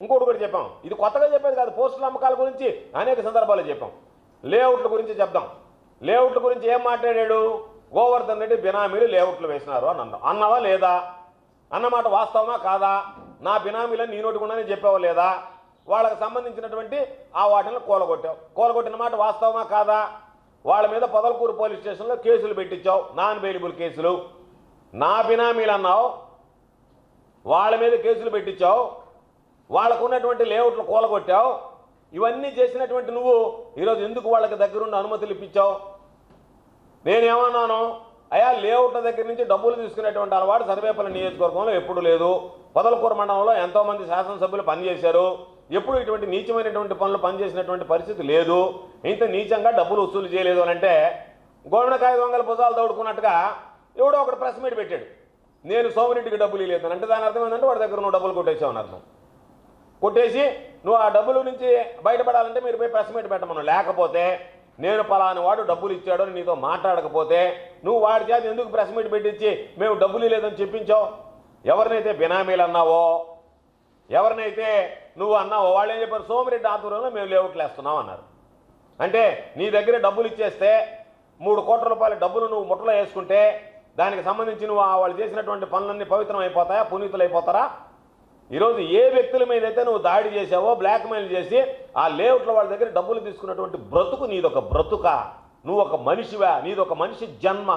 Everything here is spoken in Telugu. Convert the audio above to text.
ఇంకోటి కూడా చెప్పాం, ఇది కొత్తగా చెప్పేది కాదు, పోస్టుల అమ్మకాల గురించి అనేక సందర్భాల్లో చెప్పాం. లేఅవుట్ల గురించి చెప్దాం. లేఅవుట్ల గురించి ఏం మాట్లాడాడు? గోవర్ధన్ రెడ్డి బినామీలు లేఅవుట్లు వేసినారు అని అన్నావా లేదా? అన్నమాట వాస్తవమా కాదా? నా బినామీలని నీ నోటికుండానే చెప్పావా లేదా? వాళ్ళకి సంబంధించినటువంటి ఆ వాటిని కూలగొట్టావు. కూలగొట్టిన మాట వాస్తవమా కాదా? వాళ్ళ మీద పొదలకూరు పోలీస్ స్టేషన్లో కేసులు పెట్టించావు, నాన్ బెయిలబుల్ కేసులు. నా బినామీలు అన్నావు, వాళ్ళ మీద కేసులు పెట్టించావు, వాళ్ళకు ఉన్నటువంటి లేఅవుట్లు కూలగొట్టావు. ఇవన్నీ చేసినటువంటి నువ్వు ఈరోజు ఎందుకు వాళ్ళకి దగ్గరుండి అనుమతులు ఇప్పించావు? నేనేమన్నాను? అయా, లేఅవుట్ల దగ్గర నుంచి డబ్బులు తీసుకునేటువంటి అలవాటు సర్వేపల్లి నియోజకవర్గంలో ఎప్పుడు లేదు. పొదలకూరు మండలంలో ఎంతోమంది శాసనసభ్యులు పనిచేశారు, ఎప్పుడు ఇటువంటి నీచమైనటువంటి పనులు పనిచేసినటువంటి పరిస్థితి లేదు. ఇంత నీచంగా డబ్బులు వసూలు చేయలేదు అని అంటే గోవినకాయ దొంగల భుజాలు తోడుకున్నట్టుగా ఎవడో ఒకటి ప్రెస్ మీట్ పెట్టాడు, నేను సోమిరెడ్డికి డబ్బులు ఇవ్వలేదు అంటే. దాని అర్థం ఏంటంటే వాడి దగ్గర నువ్వు డబ్బులు కొట్టేసావు అని అర్థం. కొట్టేసి నువ్వు ఆ డబ్బుల నుంచి బయటపడాలంటే మీరు పోయి ప్రెస్ మీట్ పెట్టమను. లేకపోతే నేను పలాని వాడు డబ్బులు ఇచ్చాడు అని నీతో మాట్లాడకపోతే నువ్వు వాడి చేత ఎందుకు ప్రెస్ మీట్ పెట్టించి మేము డబ్బులు లేదని చెప్పించావు? ఎవరినైతే బినామీలు అన్నావో, ఎవరినైతే నువ్వు అన్నావో వాళ్ళు ఏం చెప్పారు? సోమిరెడ్డి ఆధ్వర్యంలో మేము లేఅవుట్లు వేస్తున్నాం అన్నారు. అంటే నీ దగ్గర డబ్బులు ఇచ్చేస్తే 3 కోట్ల రూపాయల డబ్బులు నువ్వు ముట్టలో వేసుకుంటే దానికి సంబంధించి నువ్వు వాళ్ళు చేసినటువంటి పనులన్నీ పవిత్రం అయిపోతాయా, పునీతులు అయిపోతారా? ఈరోజు ఏ వ్యక్తుల మీద అయితే నువ్వు దాడి చేసావో, బ్లాక్మెయిల్ చేసి ఆ లేఅవుట్ల వాళ్ళ దగ్గర డబ్బులు తీసుకున్నటువంటి బ్రతుకు నీదొక బ్రతుక? నువ్వు ఒక మనిషివా? నీదొక మనిషి జన్మ?